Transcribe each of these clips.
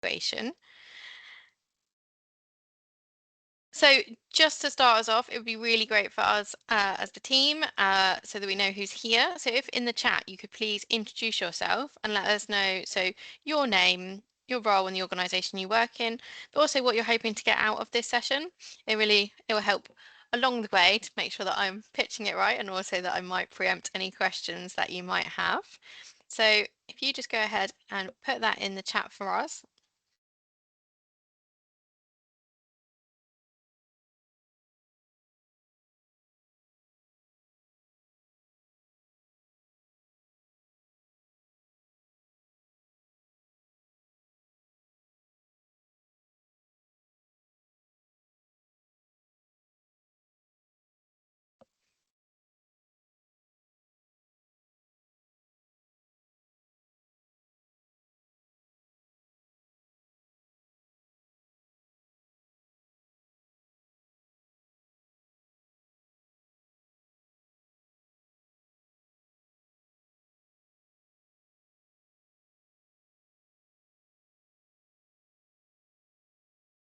evaluation. So just to start us off, it would be really great for us as the team so that we know who's here. So if in the chat you could please introduce yourself and let us know, so your name, your role and the organisation you work in, but also what you're hoping to get out of this session. It will help along the way to make sure that I'm pitching it right and also that I might preempt any questions that you might have. So if you just go ahead and put that in the chat for us.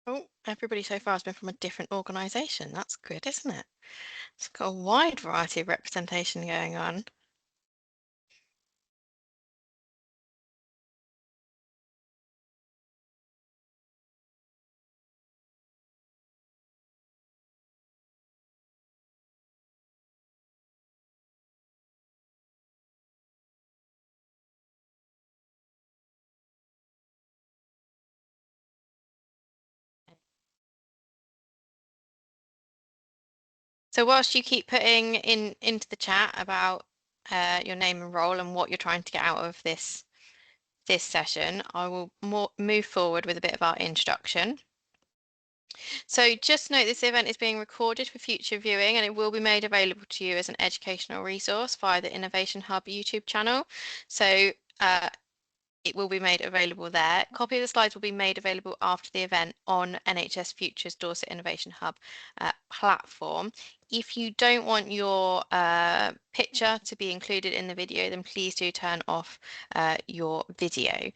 Oh, everybody so far has been from a different organisation. That's good, isn't it? It's got a wide variety of representation going on. So whilst you keep putting into the chat about your name and role and what you're trying to get out of this session, I will move forward with a bit of our introduction. So just note this event is being recorded for future viewing and it will be made available to you as an educational resource via the Innovation Hub YouTube channel. So it will be made available there. A copy of the slides will be made available after the event on NHS Future's Dorset Innovation Hub platform. If you don't want your picture to be included in the video, then please do turn off your video.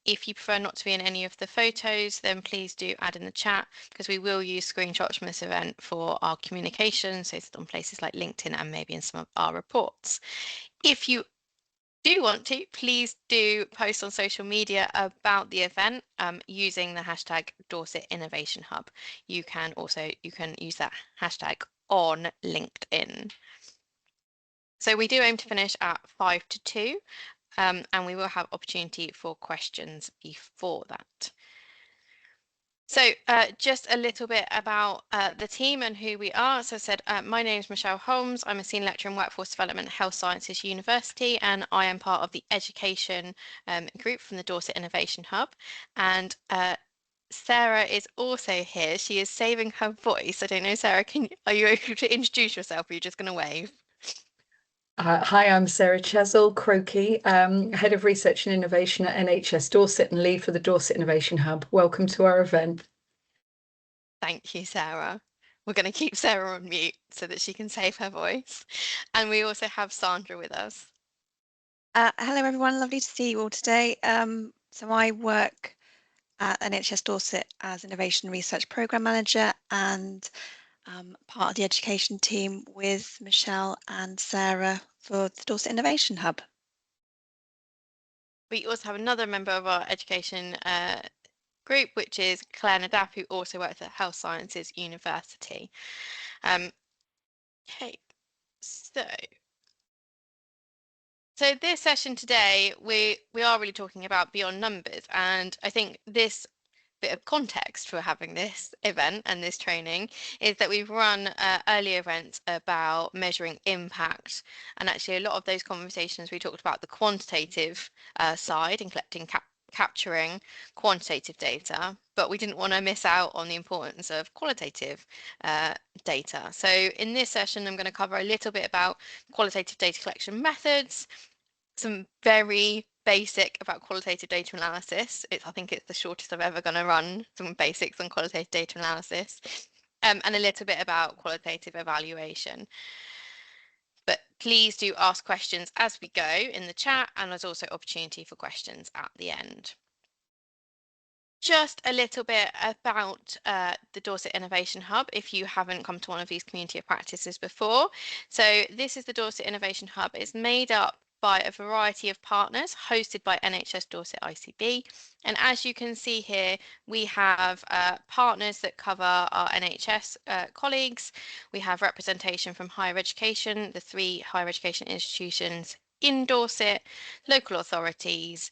If you prefer not to be in any of the photos, then please do add in the chat because we will use screenshots from this event for our communication, so it's on places like LinkedIn and maybe in some of our reports. If you do want to, please do post on social media about the event using the hashtag Dorset Innovation Hub. You can use that hashtag on LinkedIn. So we do aim to finish at 5 to 2 and we will have opportunity for questions before that. So just a little bit about the team and who we are. So I said, my name is Michelle Holmes. I'm a Senior Lecturer in Workforce Development at Health Sciences University, and I am part of the education group from the Dorset Innovation Hub. And Sarah is also here. She is saving her voice. I don't know, Sarah, are you able to introduce yourself or are you just going to wave? Hi, I'm Sarah Chesel Croakey, Head of Research and Innovation at NHS Dorset and lead for the Dorset Innovation Hub. Welcome to our event. Thank you, Sarah. We're going to keep Sarah on mute so that she can save her voice. And we also have Sandra with us. Hello, everyone. Lovely to see you all today. So I work at NHS Dorset as Innovation Research Programme Manager and part of the education team with Michelle and Sarah for the Dorset Innovation Hub. We also have another member of our education group, which is Claire Nadap, who also works at Health Sciences University. Okay, so this session today, we are really talking about beyond numbers, and I think this bit of context for having this event and this training is that we've run earlier events about measuring impact, and actually a lot of those conversations we talked about the quantitative side and capturing quantitative data, but we didn't want to miss out on the importance of qualitative data. So in this session, I'm going to cover a little bit about qualitative data collection methods, some very basic about qualitative data analysis. I think it's the shortest I've ever going to run, some basics on qualitative data analysis, and a little bit about qualitative evaluation. But please do ask questions as we go in the chat, and there's also opportunity for questions at the end. just a little bit about the Dorset Innovation Hub if you haven't come to one of these community of practices before. So this is the Dorset Innovation Hub. It's made up by a variety of partners hosted by NHS Dorset ICB. And as you can see here, we have partners that cover our NHS colleagues. We have representation from higher education, the 3 higher education institutions in Dorset, local authorities,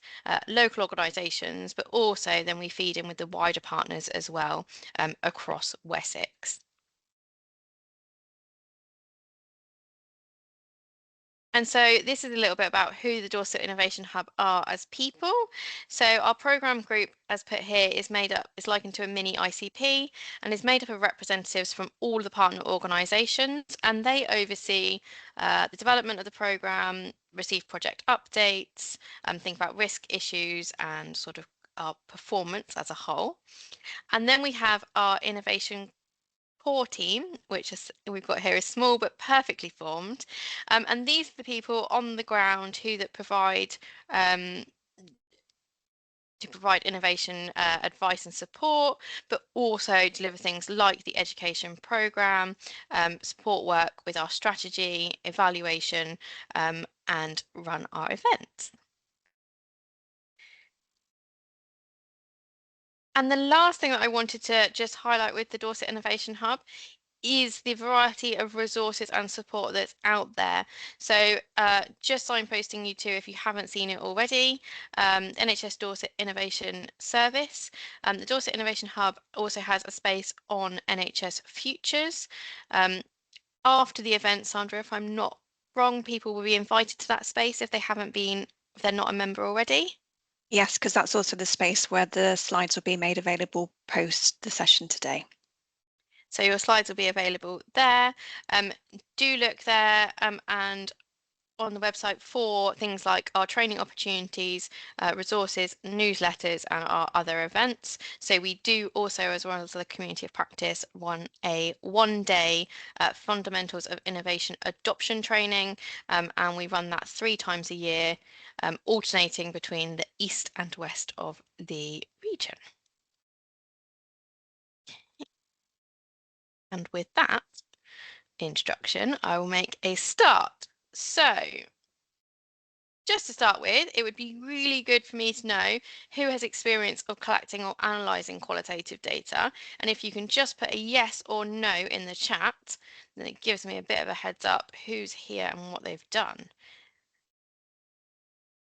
local organisations, but also then we feed in with the wider partners as well across Wessex. And so this is a little bit about who the Dorset Innovation Hub are as people. So our programme group, as put here, is likened to a mini ICP and is made up of representatives from all the partner organisations, and they oversee the development of the programme, receive project updates, think about risk issues and sort of our performance as a whole. And then we have our innovation core team, which is we've got here is small but perfectly formed, and these are the people on the ground who provide innovation advice and support, but also deliver things like the education programme, support work with our strategy, evaluation, and run our events. And the last thing that I wanted to just highlight with the Dorset Innovation Hub is the variety of resources and support that's out there. So just signposting you to, if you haven't seen it already, NHS Dorset Innovation Service. The Dorset Innovation Hub also has a space on NHS Futures. After the event, Sandra, if I'm not wrong, people will be invited to that space if they're not a member already. Yes, because that's also the space where the slides will be made available post the session today. So your slides will be available there. Do look there and on the website for things like our training opportunities, resources, newsletters, and our other events. So we do also, as well as the community of practice, run a one-day fundamentals of innovation adoption training, and we run that 3 times a year, alternating between the east and west of the region. And with that introduction, I will make a start. So just to start with, it would be really good for me to know who has experience of collecting or analysing qualitative data. And if you can just put a yes or no in the chat, then it gives me a bit of a heads up who's here and what they've done.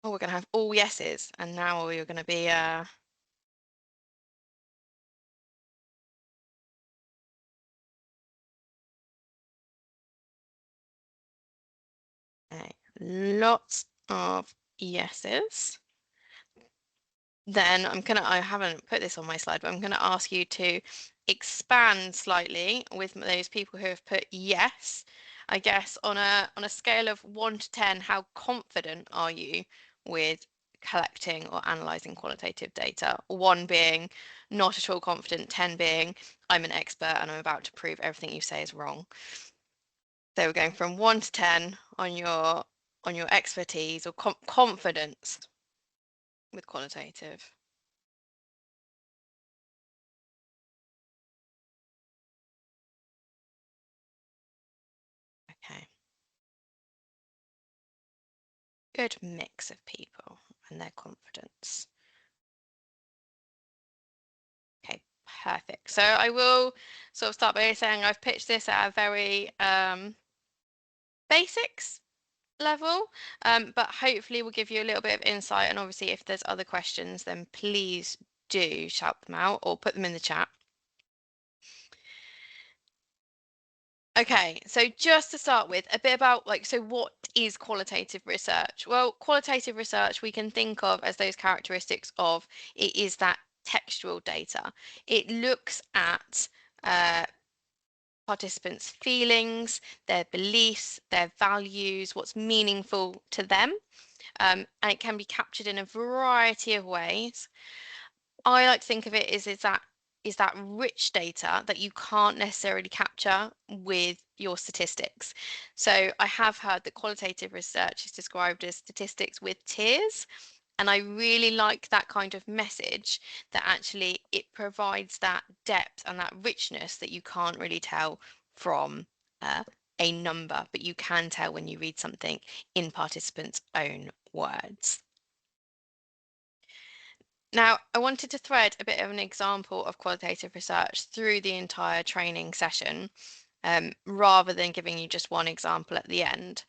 Oh, we're going to have all yeses, and now we're going to be lots of yeses. Then I haven't put this on my slide, but I'm going to ask you to expand slightly with those people who have put yes. I guess on a scale of 1 to 10, how confident are you with collecting or analysing qualitative data? 1 being not at all confident, 10 being I'm an expert and I'm about to prove everything you say is wrong. So we're going from 1 to 10 on your expertise or confidence with qualitative. Okay. Good mix of people and their confidence. Okay, perfect. So I will sort of start by saying I've pitched this at a very basics level, but hopefully will give you a little bit of insight. And obviously, if there's other questions, then please do shout them out or put them in the chat. Okay, so just to start with, a bit about so what is qualitative research? Well, qualitative research we can think of as those characteristics of it is that textual data. It looks at participants' feelings, their beliefs, their values, what's meaningful to them, and it can be captured in a variety of ways. I like to think of it as is that rich data that you can't necessarily capture with your statistics. So I have heard that qualitative research is described as statistics with tears. And I really like that kind of message, that actually it provides that depth and that richness that you can't really tell from a number, but you can tell when you read something in participants' own words. Now, I wanted to thread a bit of an example of qualitative research through the entire training session, rather than giving you just one example at the end.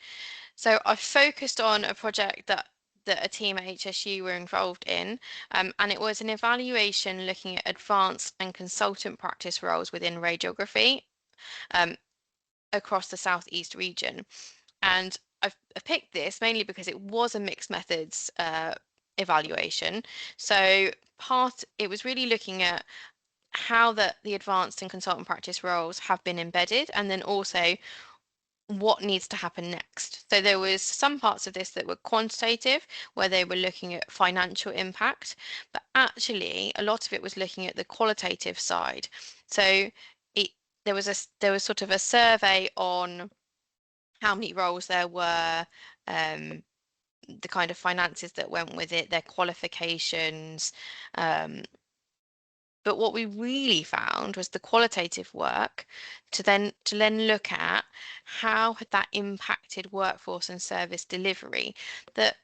So I focused on a project that a team at HSU were involved in, and it was an evaluation looking at advanced and consultant practice roles within radiography across the Southeast region. And I've picked this mainly because it was a mixed methods evaluation. So it was really looking at how the advanced and consultant practice roles have been embedded, and then also what needs to happen next. So there was some parts of this that were quantitative, where they were looking at financial impact, but actually a lot of it was looking at the qualitative side. So there was sort of a survey on how many roles there were, the kind of finances that went with it, their qualifications. But what we really found was the qualitative work to then look at how had that impacted workforce and service delivery, that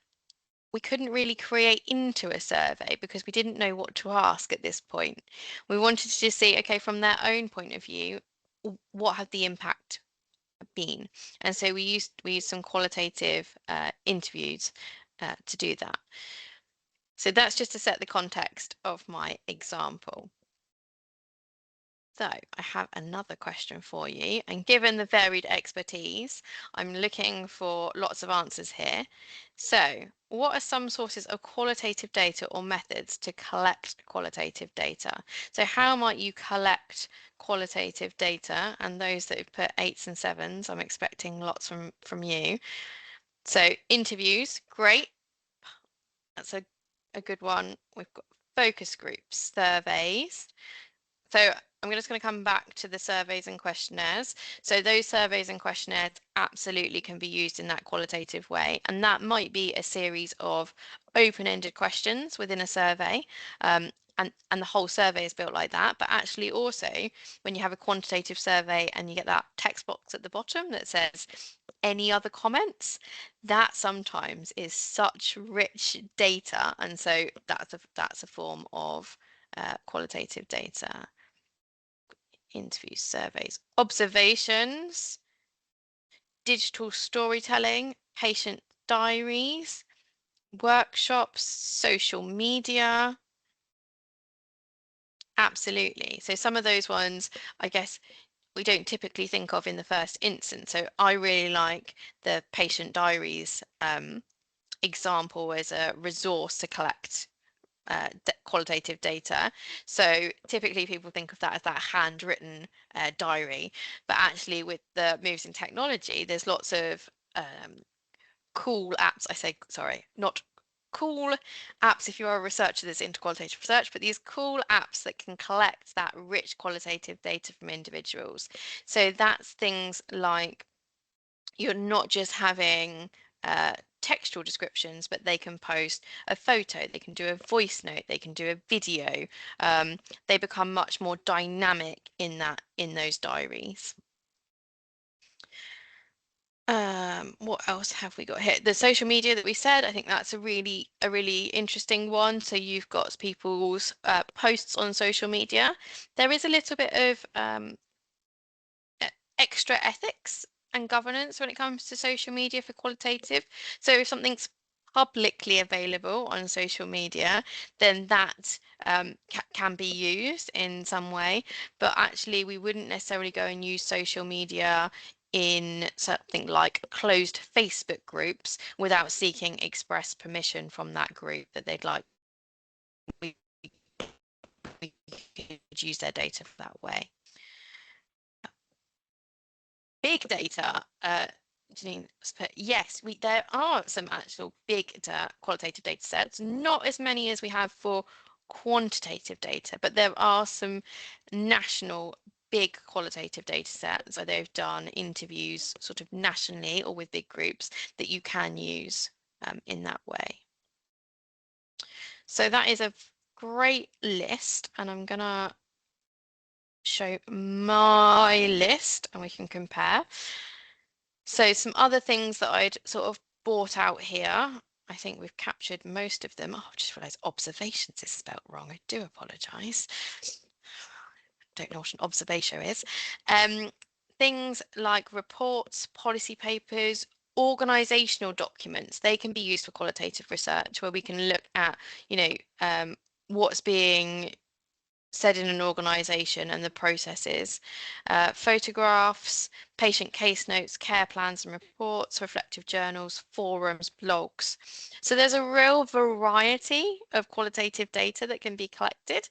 we couldn't really create into a survey because we didn't know what to ask at this point. We wanted to just see, okay, from their own point of view, what had the impact been? And so we used some qualitative interviews to do that. So that's just to set the context of my example. So I have another question for you, and given the varied expertise, I'm looking for lots of answers here. So what are some sources of qualitative data or methods to collect qualitative data? So how might you collect qualitative data? And those that have put 8s and 7s, I'm expecting lots from you. So interviews, great. That's a good one. We've got focus groups, surveys. So I'm just going to come back to the surveys and questionnaires. So those surveys and questionnaires absolutely can be used in that qualitative way. And that might be a series of open-ended questions within a survey. And the whole survey is built like that. But actually also, when you have a quantitative survey and you get that text box at the bottom that says, any other comments, that sometimes is such rich data. And so that's a form of qualitative data. Interviews, surveys, observations, digital storytelling, patient diaries, workshops, social media. Absolutely. So some of those ones, I guess, we don't typically think of in the first instance. So I really like the patient diaries example as a resource to collect qualitative data. So typically people think of that as that handwritten diary, but actually with the moves in technology, there's lots of cool apps. Not cool apps if you are a researcher that's into qualitative research, but these cool apps that can collect that rich qualitative data from individuals. So that's things like you're not just having textual descriptions, but they can post a photo, they can do a voice note, they can do a video. They become much more dynamic in those diaries. What else have we got here? The social media that we said, I think that's a really interesting one. So you've got people's posts on social media. There is a little bit of extra ethics and governance when it comes to social media for qualitative. So if something's publicly available on social media, then that can be used in some way. But actually, we wouldn't necessarily go and use social media in something like closed Facebook groups without seeking express permission from that group that they'd like. We could use their data that way. Big data, Janine's put, yes, there are some actual big qualitative data sets, not as many as we have for quantitative data, but there are some national big qualitative data sets where they've done interviews sort of nationally or with big groups that you can use in that way. So that is a great list, and I'm gonna show my list and we can compare. So some other things that I'd sort of brought out here, I think we've captured most of them. Oh, I just realised observations is spelt wrong. I do apologise. Don't know what an observatio is. Things like reports, policy papers, organisational documents, they can be used for qualitative research where we can look at, what's being said in an organisation and the processes. Photographs, patient case notes, care plans and reports, reflective journals, forums, blogs. So there's a real variety of qualitative data that can be collected.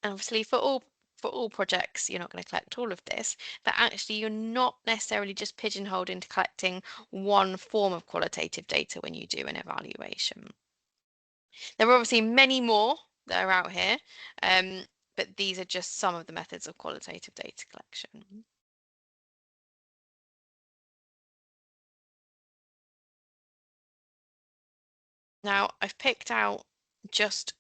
And obviously for all projects, you're not going to collect all of this, but actually you're not necessarily just pigeonholed into collecting one form of qualitative data when you do an evaluation. There are obviously many more that are out here, but these are just some of the methods of qualitative data collection. Now, I've picked out just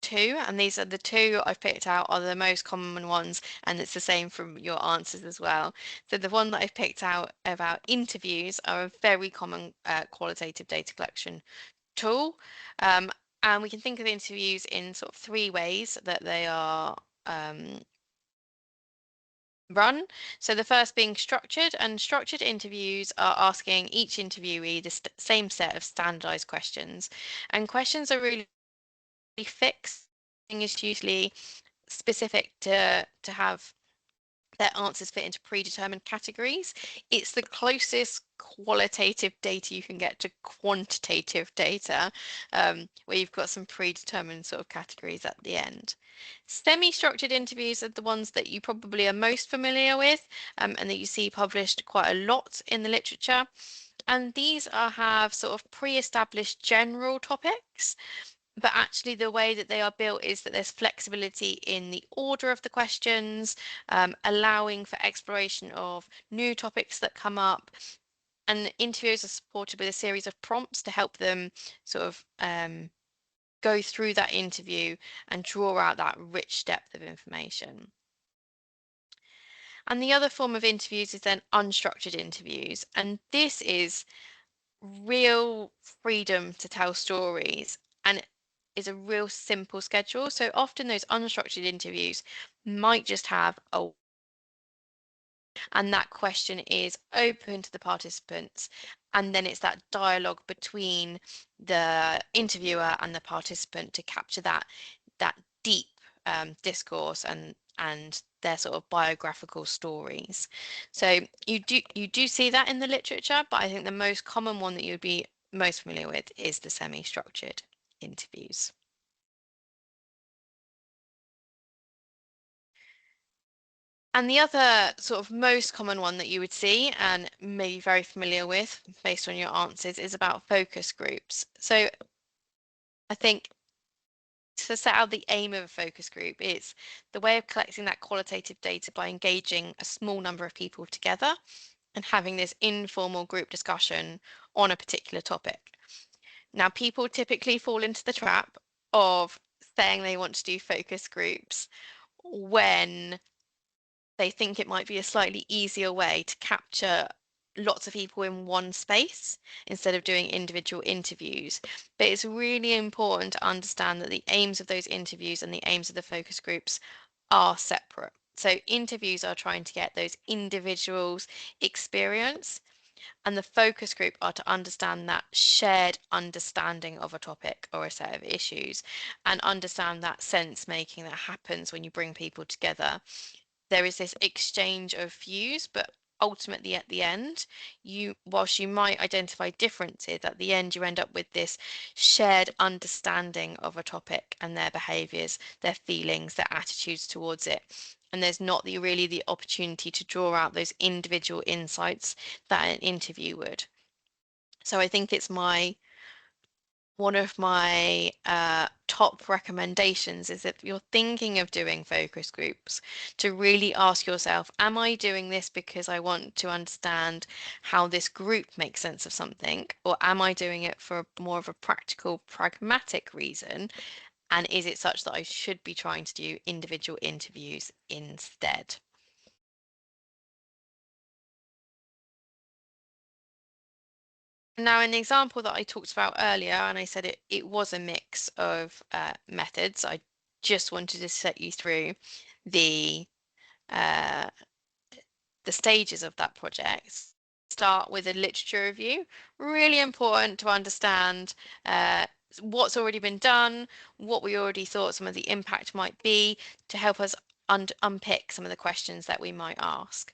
two, and these are the two I've picked out are the most common ones, and it's the same from your answers as well. So the one that I've picked out about interviews are a very common qualitative data collection tool. And we can think of interviews in sort of three ways that they are run. So the first being structured, and structured interviews are asking each interviewee the same set of standardized questions. And questions are really fixed. It's usually specific to have their answers fit into predetermined categories. It's the closest qualitative data you can get to quantitative data, where you've got some predetermined sort of categories at the end. Semi-structured interviews are the ones that you probably are most familiar with, and that you see published quite a lot in the literature. And these have sort of pre-established general topics, but actually the way that they are built is that there's flexibility in the order of the questions, allowing for exploration of new topics that come up, and interviewers are supported with a series of prompts to help them sort of go through that interview and draw out that rich depth of information. And the other form of interviews is then unstructured interviews, and this is real freedom to tell stories, and it is a real simple schedule. So often those unstructured interviews might just have and that question is open to the participants, and then it's that dialogue between the interviewer and the participant to capture that deep discourse and their sort of biographical stories. So you do see that in the literature, but I think the most common one that you'd be most familiar with is the semi-structured interviews. And the other sort of most common one that you would see and may be very familiar with based on your answers is about focus groups. So I think to set out the aim of a focus group, it's the way of collecting that qualitative data by engaging a small number of people together and having this informal group discussion on a particular topic. Now, people typically fall into the trap of saying they want to do focus groups when they think it might be a slightly easier way to capture lots of people in one space instead of doing individual interviews. But it's really important to understand that the aims of those interviews and the aims of the focus groups are separate. So interviews are trying to get those individuals' experience, and the focus group are to understand that shared understanding of a topic or a set of issues and understand that sense making that happens when you bring people together. There is this exchange of views, but ultimately at the end, whilst you might identify differences, at the end you end up with this shared understanding of a topic and their behaviours, their feelings, their attitudes towards it. And there's not really the opportunity to draw out those individual insights that an interview would. So I think it's my one of my top recommendations is if you're thinking of doing focus groups, to really ask yourself, am I doing this because I want to understand how this group makes sense of something, or am I doing it for more of a practical, pragmatic reason? And is it such that I should be trying to do individual interviews instead? Now, in the example that I talked about earlier, and I said it was a mix of methods, I just wanted to set you through the uh, the stages of that project. Start with a literature review. Really important to understand what's already been done, what we already thought some of the impact might be, to help us unpick some of the questions that we might ask.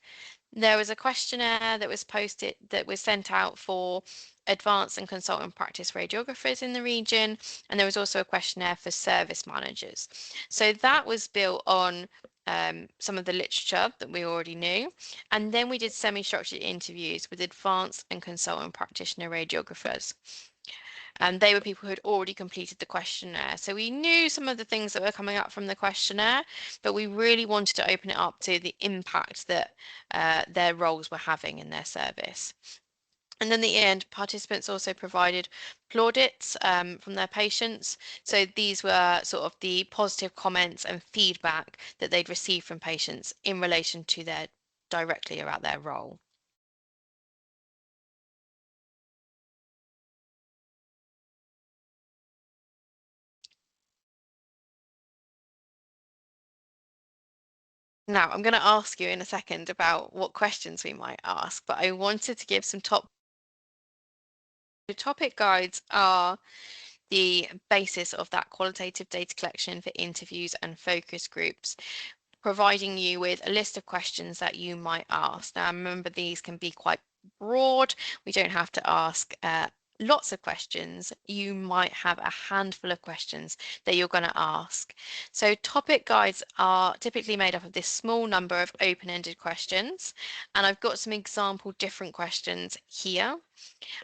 There was a questionnaire that was sent out for advanced and consultant practice radiographers in the region, and there was also a questionnaire for service managers. So that was built on some of the literature that we already knew, and then we did semi-structured interviews with advanced and consultant practitioner radiographers. And they were people who had already completed the questionnaire. So we knew some of the things that were coming up from the questionnaire, but we really wanted to open it up to the impact that their roles were having in their service. And then at the end, participants also provided plaudits from their patients. So these were sort of the positive comments and feedback that they'd received from patients in relation to their directly about their role. Now, I'm going to ask you in a second about what questions we might ask, but I wanted to give some topic guides are the basis of that qualitative data collection for interviews and focus groups, providing you with a list of questions that you might ask. Now, remember, these can be quite broad. We don't have to ask lots of questions. You might have a handful of questions that you're going to ask. So topic guides are typically made up of this small number of open-ended questions, and I've got some example different questions here.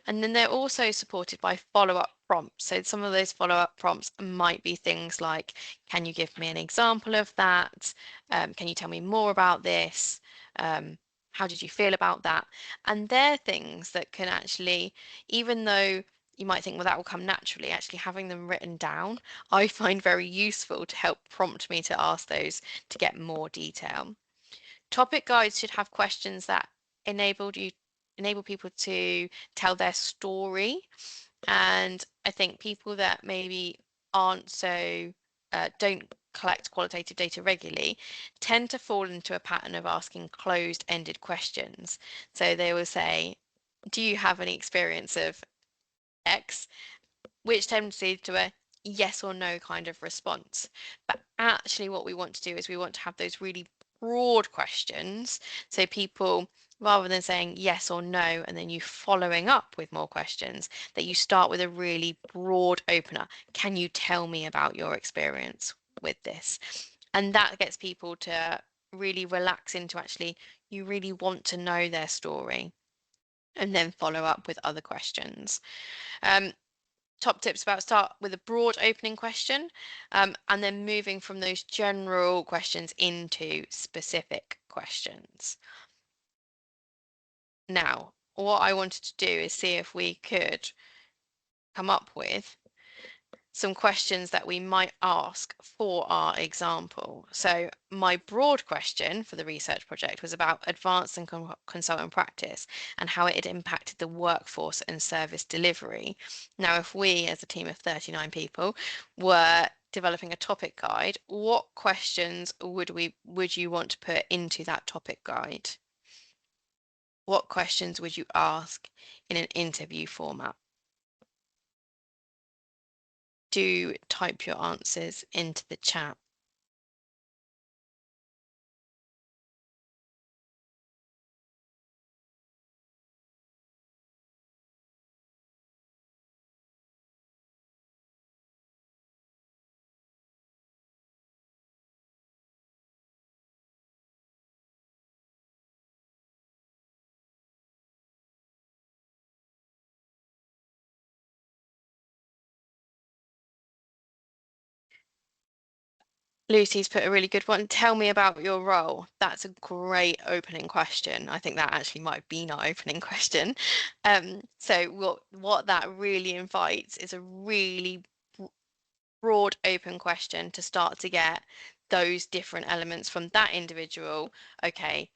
And then they're also supported by follow-up prompts. So some of those follow-up prompts might be things like, can you give me an example of that? Can you tell me more about this? How did you feel about that? And they're things that can actually, even though you might think, well, that will come naturally, actually having them written down, I find very useful to help prompt me to ask those to get more detail. Topic guides should have questions that enable people to tell their story. And I think people that maybe aren't so don't collect qualitative data regularly tend to fall into a pattern of asking closed-ended questions. So they will say, do you have any experience of X? Which tends to lead to a yes or no kind of response. But actually what we want to do is we want to have those really broad questions. So people, rather than saying yes or no, and then you following up with more questions, that you start with a really broad opener. Can you tell me about your experience with this? And that gets people to really relax into actually, you really want to know their story, and then follow up with other questions. Top tips about start with a broad opening question, and then moving from those general questions into specific questions. Now, what I wanted to do is see if we could come up with some questions that we might ask for our example. So my broad question for the research project was about advanced and consultant practice and how it had impacted the workforce and service delivery. Now, if we, as a team of 39 people, were developing a topic guide, what questions would you want to put into that topic guide? What questions would you ask in an interview format? Do type your answers into the chat. Lucy's put a really good one. Tell me about your role. That's a great opening question. I think that actually might have been our opening question. So what that really invites is a really broad open question to start to get those different elements from that individual. Okay,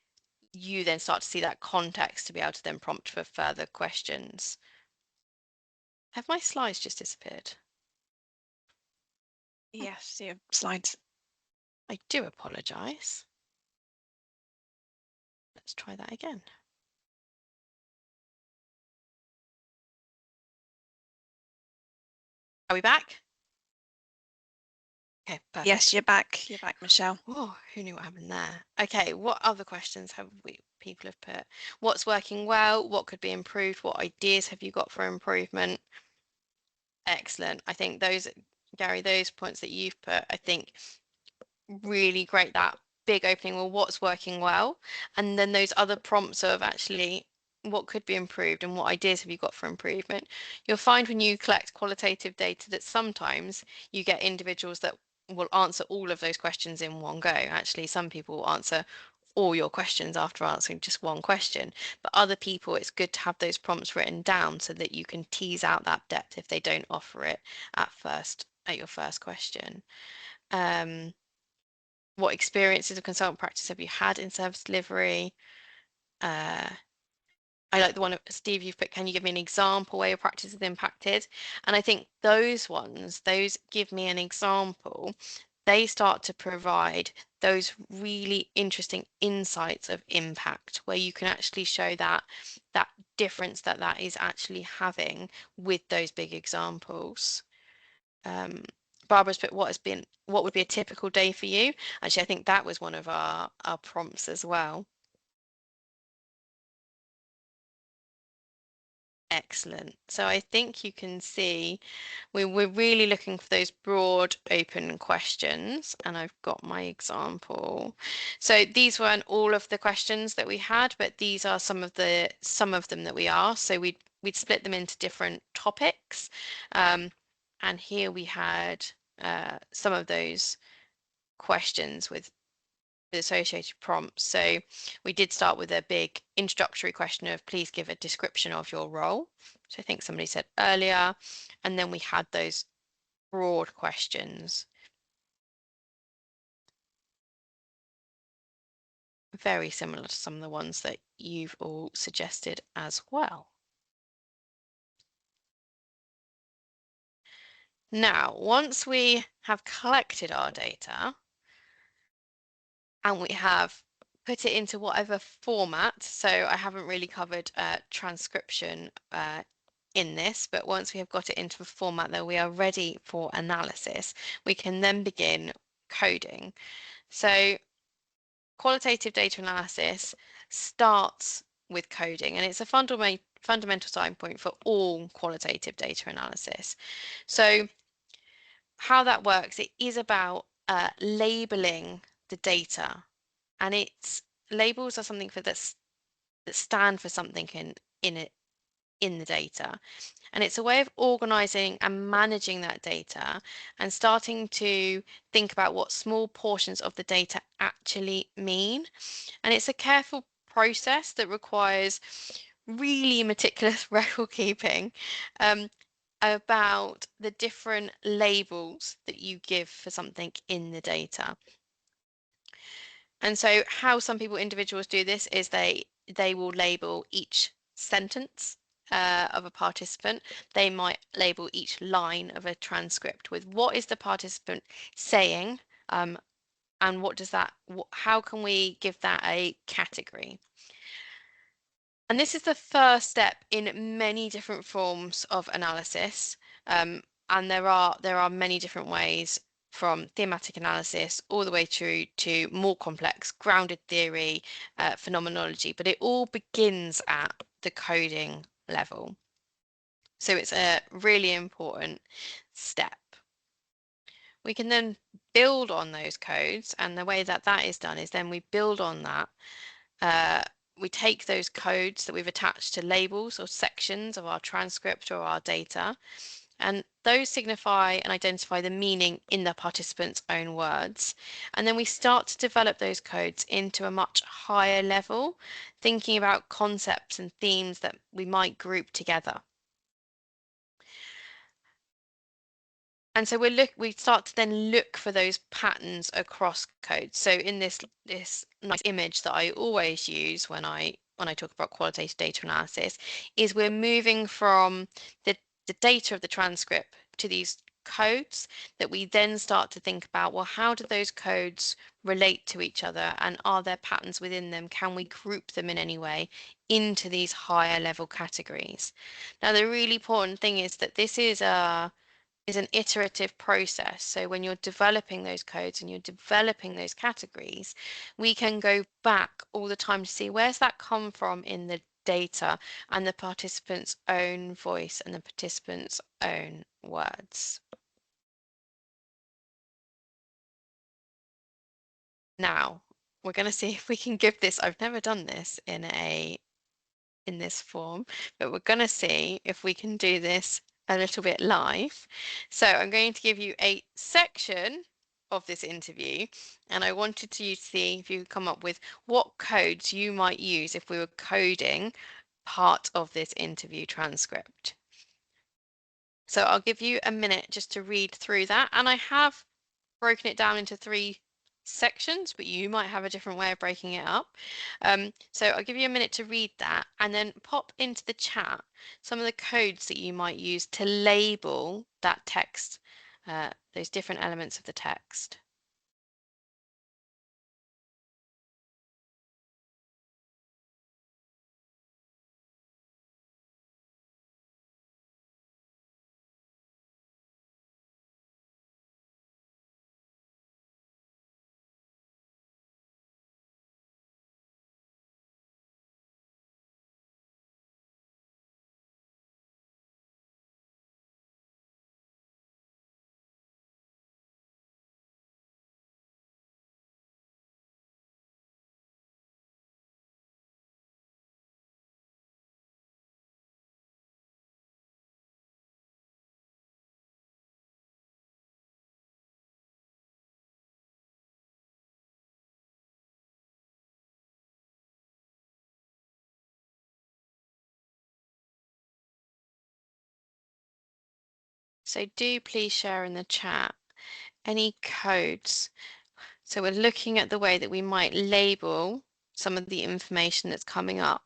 you then start to see that context to be able to then prompt for further questions. Have my slides just disappeared? Yes, your slides. I do apologise. Let's try that again. Are we back? Okay, perfect. Yes, you're back. You're back, Michelle. Oh, who knew what happened there? Okay, what other questions have people have put? What's working well? What could be improved? What ideas have you got for improvement? Excellent. I think those, Gary, those points that you've put, I think really great, that big opening, well, what's working well? And then those other prompts of actually what could be improved and what ideas have you got for improvement? You'll find when you collect qualitative data that sometimes you get individuals that will answer all of those questions in one go. Actually, some people will answer all your questions after answering just one question, but other people, it's good to have those prompts written down so that you can tease out that depth if they don't offer it at your first question. What experiences of consultant practice have you had in service delivery? I like the one, Steve, you've put, can you give me an example where your practice is impacted? And I think those ones, those give me an example, they start to provide those really interesting insights of impact where you can actually show that difference that is actually having with those big examples. Barbara's put what would be a typical day for you? Actually, I think that was one of our prompts as well. Excellent. So I think you can see we're really looking for those broad open questions, and I've got my example. So these weren't all of the questions that we had, but these are some of them that we asked. So we'd split them into different topics, and here we had some of those questions with the associated prompts. So we did start with a big introductory question of please give a description of your role, which I think somebody said earlier, and then we had those broad questions. Very similar to some of the ones that you've all suggested as well. Now, once we have collected our data and we have put it into whatever format, so I haven't really covered transcription in this, but once we have got it into a format that we are ready for analysis, we can then begin coding. So qualitative data analysis starts with coding, and it's a fundamental starting point for all qualitative data analysis. So how that works, it is about labeling the data, and it's labels are something that stand for something in the data. And it's a way of organizing and managing that data and starting to think about what small portions of the data actually mean. And it's a careful process that requires really meticulous record keeping about the different labels that you give for something in the data. And so how some individuals do this is they will label each sentence of a participant. They might label each line of a transcript with what is the participant saying, and what does that, how can we give that a category? And this is the first step in many different forms of analysis, and there are many different ways, from thematic analysis all the way through to more complex grounded theory, phenomenology, but it all begins at the coding level. So it's a really important step. We can then build on those codes, and the way that is done is then we build on that. We take those codes that we've attached to labels or sections of our transcript or our data, And those signify and identify the meaning in the participants' own words. And then we start to develop those codes into a much higher level, thinking about concepts and themes that we might group together. And so we start to then look for those patterns across codes. So in this nice image that I always use when I talk about qualitative data analysis, is we're moving from the data of the transcript to these codes that we then start to think about, well, how do those codes relate to each other, and are there patterns within them? Can we group them in any way into these higher level categories? Now, the really important thing is that this is an iterative process. So when you're developing those codes and you're developing those categories, we can go back all the time to see where's that come from in the data and the participant's own voice and the participant's own words. Now, we're going to see if we can give this, I've never done this in this form, but we're going to see if we can do this a little bit live. So I'm going to give you a section of this interview, and I wanted you to see if you could come up with what codes you might use if we were coding part of this interview transcript. So I'll give you a minute just to read through that, and I have broken it down into 3 sections, but you might have a different way of breaking it up. So I'll give you a minute to read that, and then pop into the chat some of the codes that you might use to label that text, those different elements of the text. So do please share in the chat any codes. So we're looking at the way that we might label some of the information that's coming up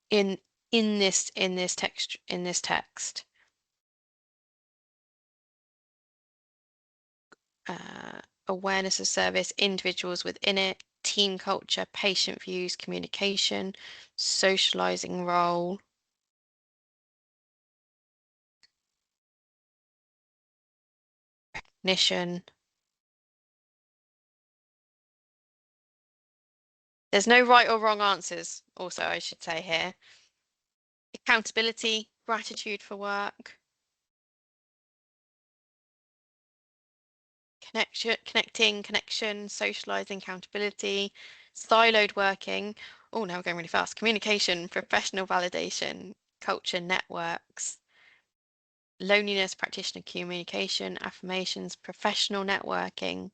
in this text. Awareness of service, individuals within it, team culture, patient views, communication, socializing role. Recognition. There's no right or wrong answers, also, I should say here. Accountability, gratitude for work. Connection, socializing, accountability, siloed working. Oh, now we're going really fast. Communication, professional validation, culture, networks. Loneliness, practitioner communication, affirmations, professional networking.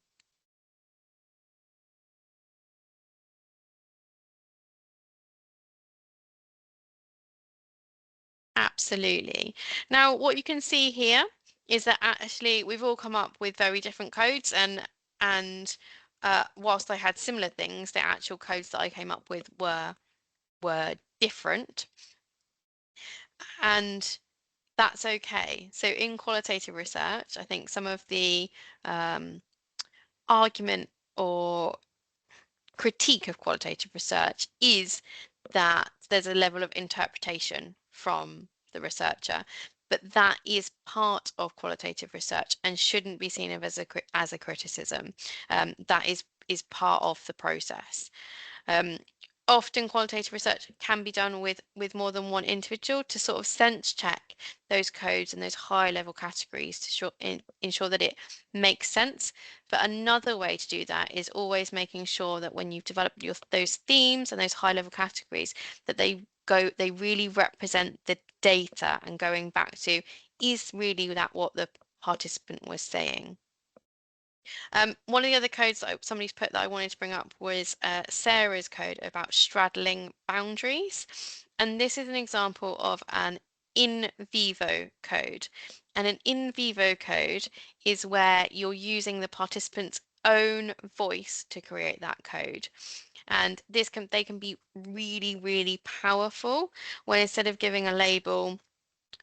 Absolutely. Now, what you can see here is that actually we've all come up with very different codes, and whilst I had similar things, the actual codes that I came up with were different, and that's okay. So in qualitative research, I think some of the argument or critique of qualitative research is that there's a level of interpretation from the researcher, but that is part of qualitative research and shouldn't be seen as a criticism. That is part of the process. Often qualitative research can be done with more than one individual to sort of sense check those codes and those high level categories to ensure that it makes sense. But another way to do that is always making sure that when you've developed those themes and those high level categories, that they really represent the data, and going back to, is really that what the participant was saying? One of the other codes that somebody's put that I wanted to bring up was Sarah's code about straddling boundaries. And this is an example of an in vivo code. And an in vivo code is where you're using the participant's own voice to create that code. And they can be really, really powerful when instead of giving a label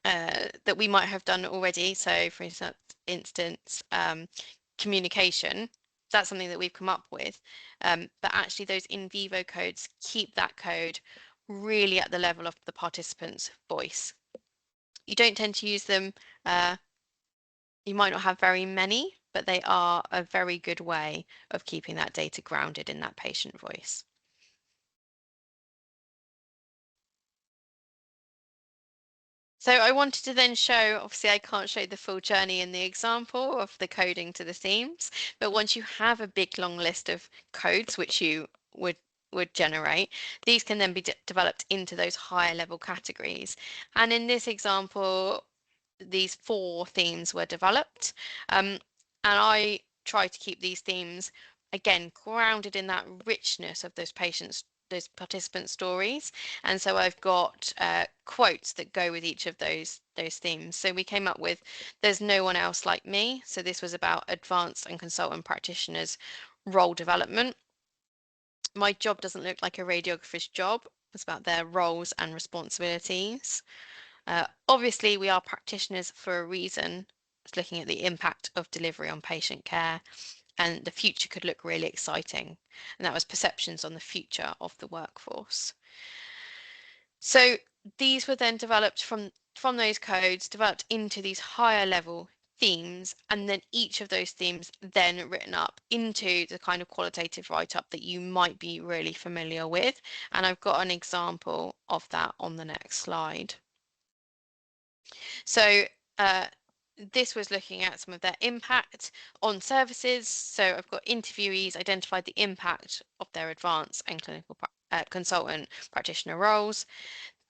that we might have done already. So for instance, communication, that's something that we've come up with. But actually those in vivo codes keep that code really at the level of the participant's voice. You don't tend to use them, you might not have very many, but they are a very good way of keeping that data grounded in that patient voice. So I wanted to then show, obviously I can't show the full journey in the example of the coding to the themes, but once you have a big long list of codes which you would generate, these can then be developed into those higher level categories. And in this example, these 4 themes were developed, and I try to keep these themes again grounded in that richness of those participant stories. And so I've got quotes that go with each of those themes. So we came up with "There's no one else like me." So this was about advanced and consultant practitioners' role development. "My job doesn't look like a radiographer's job." It's about their roles and responsibilities. Obviously, we are practitioners for a reason. It's looking at the impact of delivery on patient care, and the future could look really exciting. And that was perceptions on the future of the workforce. So these were then developed from those codes, developed into these higher level themes, and then each of those themes then written up into the kind of qualitative write-up that you might be really familiar with. And I've got an example of that on the next slide. So this was looking at some of their impact on services. So I've got interviewees identified the impact of their advanced and clinical consultant practitioner roles.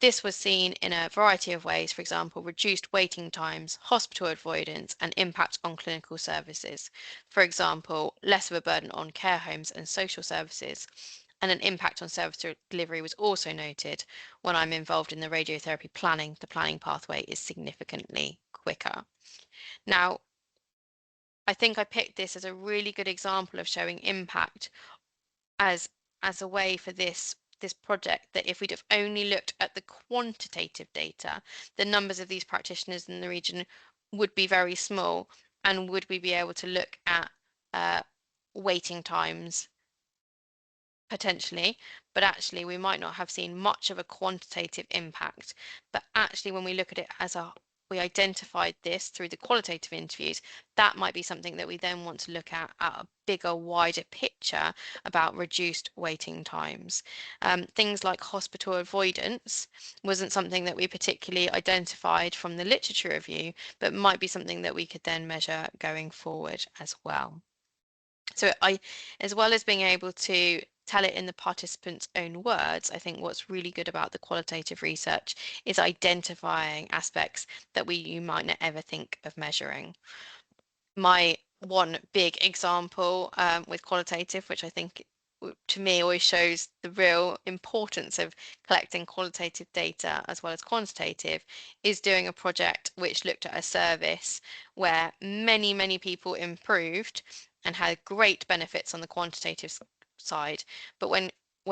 This was seen in a variety of ways, for example, reduced waiting times, hospital avoidance, and impact on clinical services. For example, less of a burden on care homes and social services. And an impact on service delivery was also noted. When I'm involved in the radiotherapy planning, the planning pathway is significantly quicker. Now, I think I picked this as a really good example of showing impact as a way for this project, that if we'd have only looked at the quantitative data, the numbers of these practitioners in the region would be very small, and would we be able to look at waiting times potentially, but actually we might not have seen much of a quantitative impact. But actually when we look at it as we identified this through the qualitative interviews, that might be something that we then want to look at a bigger, wider picture about reduced waiting times. Things like hospital avoidance wasn't something that we particularly identified from the literature review, but might be something that we could then measure going forward as well. So as well as being able to tell it in the participant's own words, I think what's really good about the qualitative research is identifying aspects that you might not ever think of measuring. My one big example with qualitative, which I think to me always shows the real importance of collecting qualitative data as well as quantitative, is doing a project which looked at a service where many people improved and had great benefits on the quantitative side, but when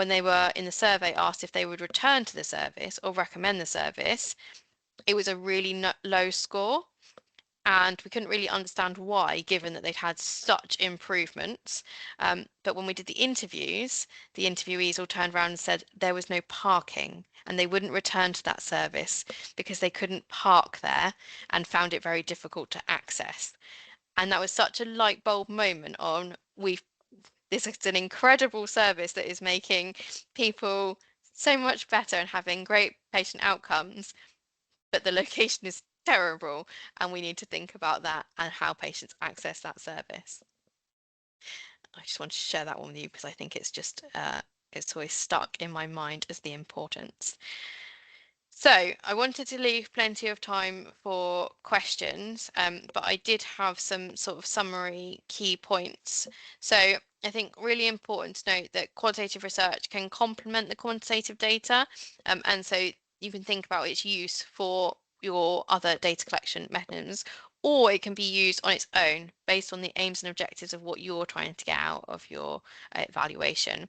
they were in the survey asked if they would return to the service or recommend the service, it was a really low score. And we couldn't really understand why, given that they'd had such improvements. But when we did the interviews, the interviewees all turned around and said there was no parking, and they wouldn't return to that service because they couldn't park there and found it very difficult to access. And that was such a light bulb moment on this is an incredible service that is making people so much better and having great patient outcomes, but the location is terrible, and we need to think about that and how patients access that service. I just want to share that one with you because I think it's just it's always stuck in my mind as the importance. So I wanted to leave plenty of time for questions, but I did have some sort of summary key points. So I think really important to note that qualitative research can complement the quantitative data, and so you can think about its use for your other data collection mechanisms, or it can be used on its own based on the aims and objectives of what you're trying to get out of your evaluation.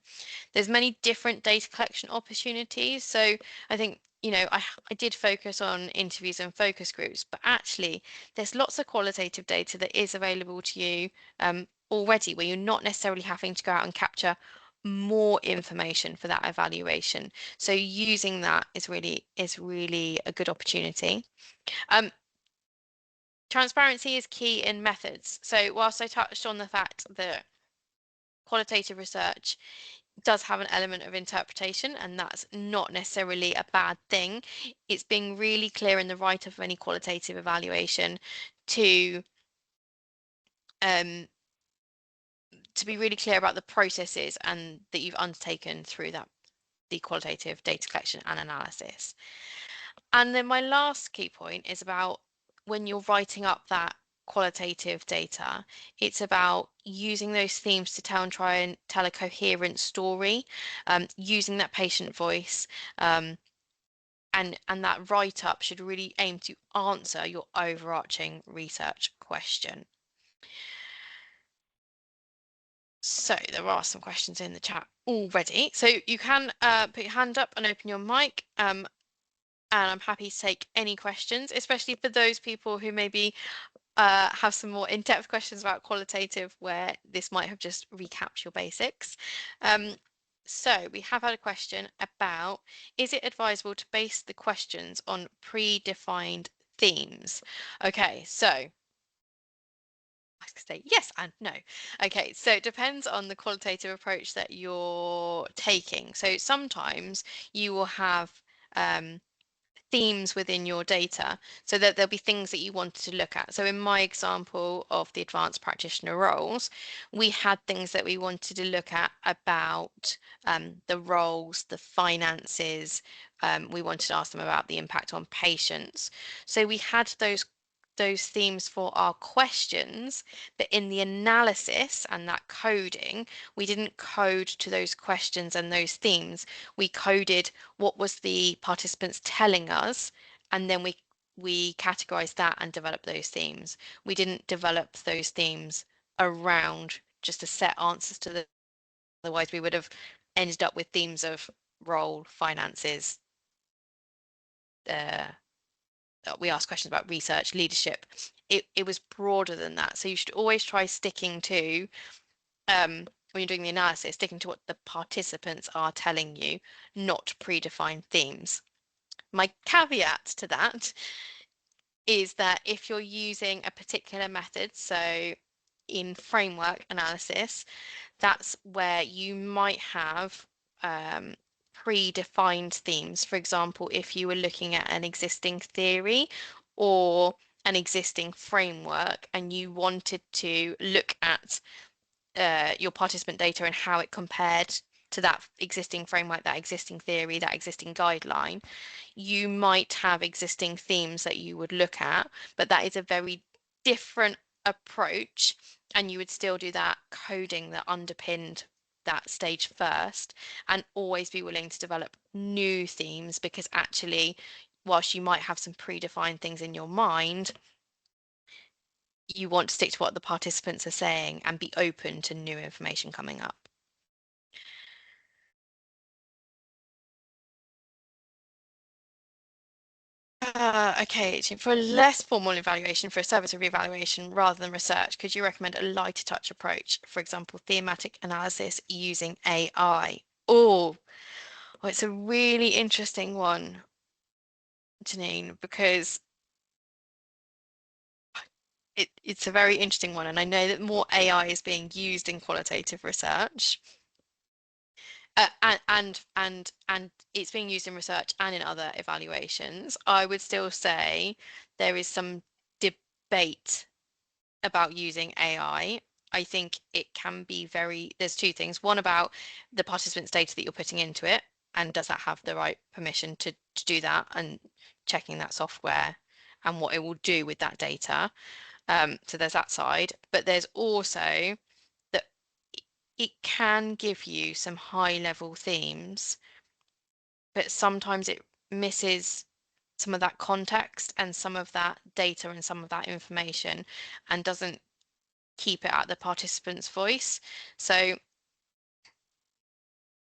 There's many different data collection opportunities. So I think, you know, I did focus on interviews and focus groups, but actually there's lots of qualitative data that is available to you already, where you're not necessarily having to go out and capture more information for that evaluation. So using that is really a good opportunity. Transparency is key in methods. So whilst I touched on the fact that qualitative research does have an element of interpretation, and that's not necessarily a bad thing, it's being really clear in the write-up of any qualitative evaluation to be really clear about the processes and that you've undertaken through the qualitative data collection and analysis. And then my last key point is about when you're writing up that qualitative data, it's about using those themes to try and tell a coherent story, using that patient voice, and that write-up should really aim to answer your overarching research question. So there are some questions in the chat already. So you can put your hand up and open your mic, and I'm happy to take any questions, especially for those people who maybe have some more in-depth questions about qualitative, where this might have just recapped your basics. So we have had a question about, is it advisable to base the questions on predefined themes? Okay, so I could say yes and no. Okay, so it depends on the qualitative approach that you're taking. So sometimes you will have themes within your data, so that there'll be things that you wanted to look at. So in my example of the advanced practitioner roles, we had things that we wanted to look at about the roles, the finances. We wanted to ask them about the impact on patients. So we had those themes for our questions, but in the analysis and that coding, we didn't code to those questions and those themes. We coded what was the participants telling us, and then we categorized that and developed those themes. We didn't develop those themes around just a set answers to the, otherwise we would have ended up with themes of role, finances, we asked questions about research, leadership. It was broader than that. So you should always try sticking to, when you're doing the analysis, sticking to what the participants are telling you, not predefined themes. My caveat to that is that if you're using a particular method, so in framework analysis, that's where you might have predefined themes. For example, if you were looking at an existing theory or an existing framework and you wanted to look at your participant data and how it compared to that existing framework, that existing theory, that existing guideline, you might have existing themes that you would look at, but that is a very different approach, and you would still do that coding that underpinned that stage first, and always be willing to develop new themes, because actually, whilst you might have some predefined things in your mind, you want to stick to what the participants are saying and be open to new information coming up. Okay, for a less formal evaluation, for a service review evaluation rather than research, could you recommend a lighter touch approach? For example, thematic analysis using AI. Oh, it's a really interesting one, Janine, because it's a very interesting one, and I know that more AI is being used in qualitative research. And it's being used in research and in other evaluations. I would still say there is some debate about using AI. I think it can be there's two things. One, about the participants' data that you're putting into it. and does that have the right permission to do that, and checking that software and what it will do with that data. So there's that side, but there's also that it can give you some high level themes, but sometimes it misses some of that context and some of that data and some of that information, and doesn't keep it at the participant's voice. So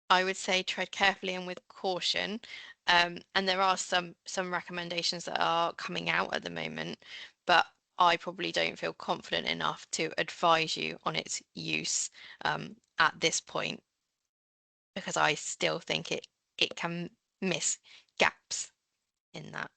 I would say tread carefully and with caution. And there are some recommendations that are coming out at the moment, but I probably don't feel confident enough to advise you on its use at this point, because I still think it can miss gaps in that.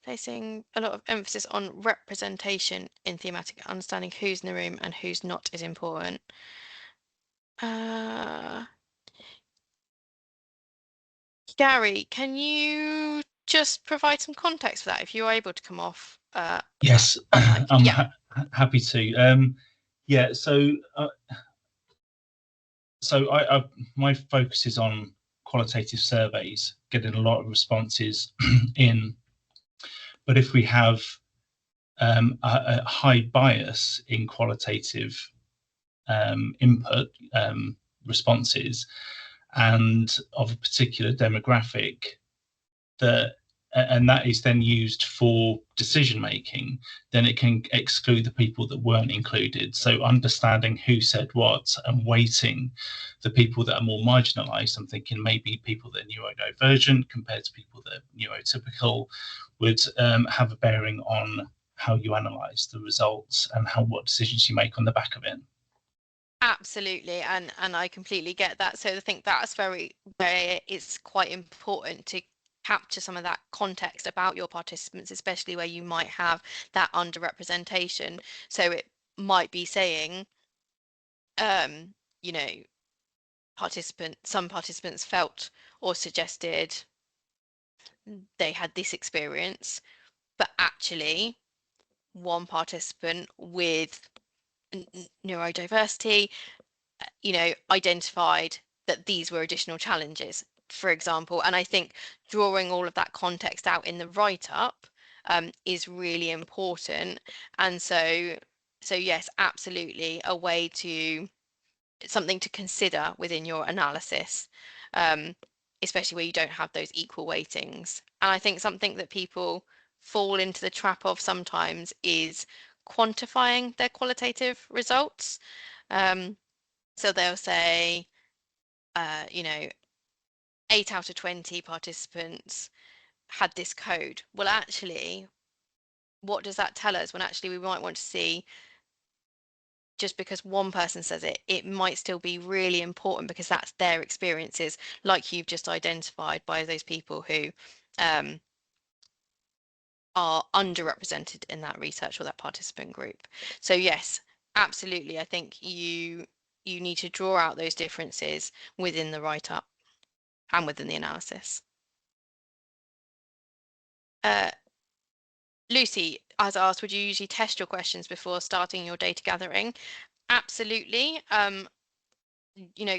Placing a lot of emphasis on representation in thematic, understanding who's in the room and who's not is important. Gary, can you just provide some context for that, if you're able to come off? Yes, I'm yeah. happy to. Yeah, so my focus is on qualitative surveys, getting a lot of responses in. But if we have a high bias in qualitative input responses, and of a particular demographic, and that is then used for decision making, then it can exclude the people that weren't included. So understanding who said what and weighting the people that are more marginalized, I'm thinking maybe people that are neurodivergent compared to people that are neurotypical, would have a bearing on how you analyze the results and what decisions you make on the back of it. Absolutely, and I completely get that. So I think that's where it's quite important to capture some of that context about your participants, especially where you might have that underrepresentation. So it might be saying, you know, some participants felt or suggested they had this experience, but actually one participant with neurodiversity, identified that these were additional challenges, for example. And I think drawing all of that context out in the write-up is really important. And so yes, absolutely a way to, something to consider within your analysis, especially where you don't have those equal weightings. And I think something that people fall into the trap of sometimes is quantifying their qualitative results. So they'll say, 8 out of 20 participants had this code. Well, actually, what does that tell us, when actually we might want to see, just because one person says it, it might still be really important because that's their experiences, like you've just identified, by those people who are underrepresented in that research or that participant group. So yes, absolutely. I think you need to draw out those differences within the write-up and within the analysis. Lucy has asked, would you usually test your questions before starting your data gathering? Absolutely.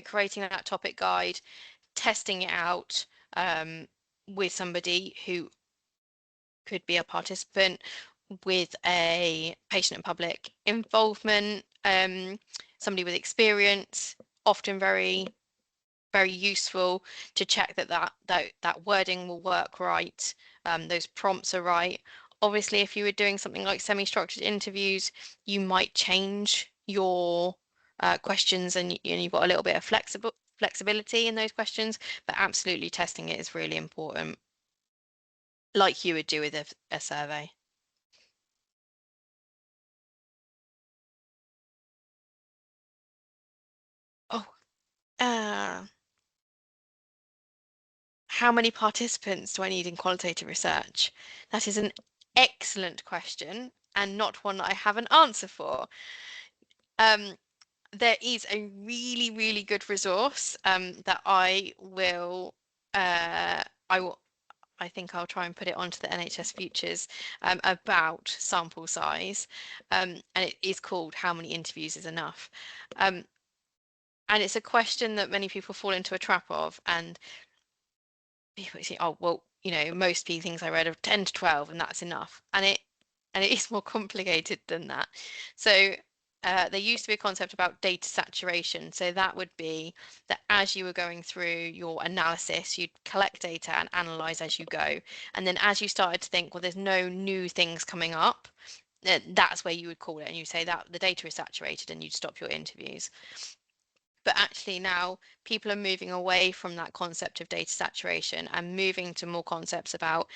Creating that topic guide, testing it out with somebody who could be a participant, with a patient and public involvement, somebody with experience, often very, very useful to check that wording will work right, those prompts are right. Obviously, if you were doing something like semi-structured interviews, you might change your questions, and you've got a little bit of flexibility in those questions, but absolutely testing it is really important, like you would do with a survey. Oh, how many participants do I need in qualitative research? That is an excellent question, and not one that I have an answer for. There is a really, really good resource that I will I think I'll try and put it onto the NHS Futures about sample size, and it is called "How many interviews is enough?" And it's a question that many people fall into a trap of, and people say, "Oh, well, you know, most things I read are 10 to 12, and that's enough," and it is more complicated than that. So there used to be a concept about data saturation. So that would be that as you were going through your analysis, you'd collect data and analyze as you go. And then as you started to think, well, there's no new things coming up, that's where you would call it, and you say that the data is saturated, and you'd stop your interviews. But actually now people are moving away from that concept of data saturation and moving to more concepts about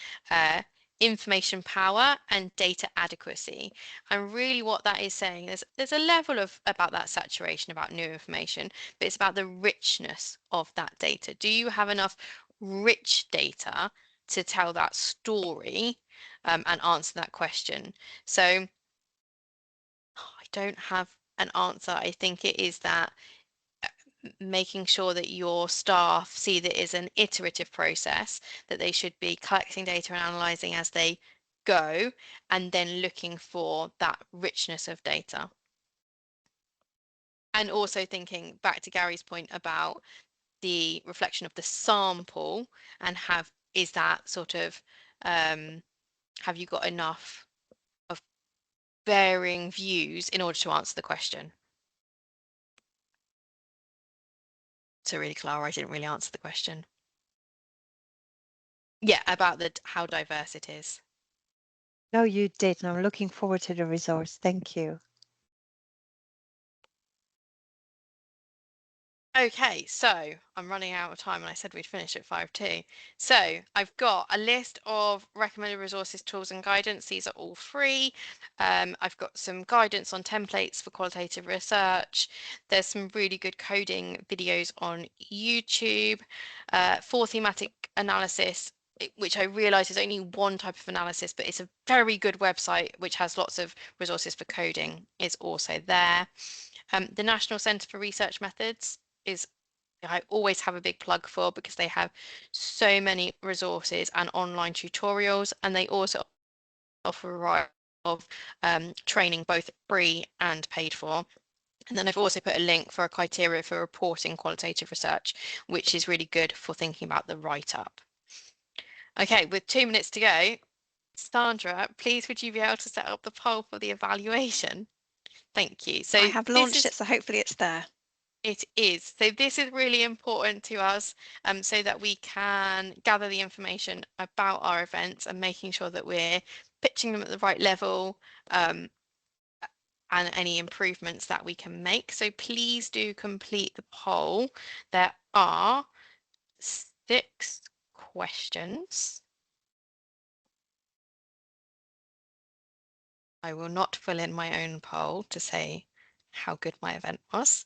information power and data adequacy. And really what that is saying is there's a level of about that saturation about new information, but it's about the richness of that data. Do you have enough rich data to tell that story and answer that question? So I don't have an answer. I think it is that making sure that your staff see that it's an iterative process, that they should be collecting data and analysing as they go, and then looking for that richness of data. And also thinking back to Gary's point about the reflection of the sample and is that sort of, have you got enough of varying views in order to answer the question? So really, Clara, I didn't really answer the question. Yeah, about how diverse it is. No, you did, and I'm looking forward to the resource. Thank you. Okay, so I'm running out of time, and I said we'd finish at 5:02. So I've got a list of recommended resources, tools and guidance. These are all free. I've got some guidance on templates for qualitative research. There's some really good coding videos on YouTube. For thematic analysis, which I realise is only one type of analysis, but it's a very good website which has lots of resources for coding, is also there. The National Centre for Research Methods I always have a big plug for, because they have so many resources and online tutorials, and they also offer a variety of training, both free and paid for. And then I've also put a link for a criteria for reporting qualitative research, which is really good for thinking about the write-up. Okay, with 2 minutes to go, Sandra, please would you be able to set up the poll for the evaluation? Thank you. So I have launched it, so hopefully it's there. It is. So this is really important to us, so that we can gather the information about our events and making sure that we're pitching them at the right level, and any improvements that we can make. So please do complete the poll. There are 6 questions. I will not fill in my own poll to say how good my event was.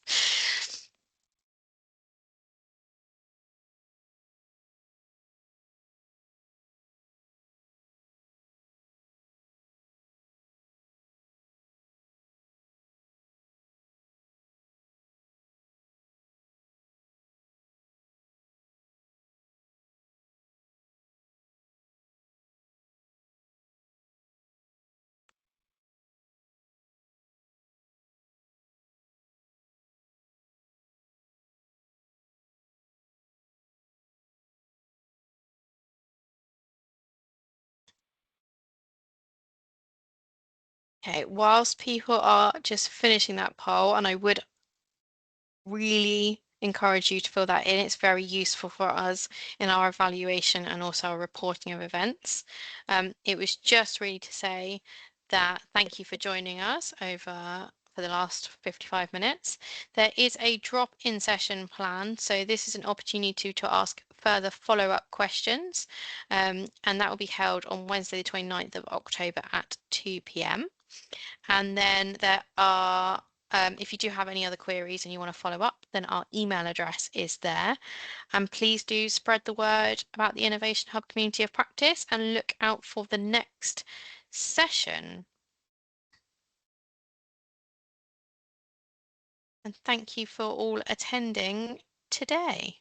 Okay, whilst people are just finishing that poll, and I would really encourage you to fill that in. It's very useful for us in our evaluation and also our reporting of events. It was just really to say that thank you for joining us over for the last 55 minutes. There is a drop-in session planned, so this is an opportunity to ask further follow-up questions, and that will be held on Wednesday the 29th of October at 2 p.m. And then there are, if you do have any other queries and you want to follow up, then our email address is there. And please do spread the word about the Innovation Hub Community of Practice and look out for the next session. And thank you for all attending today.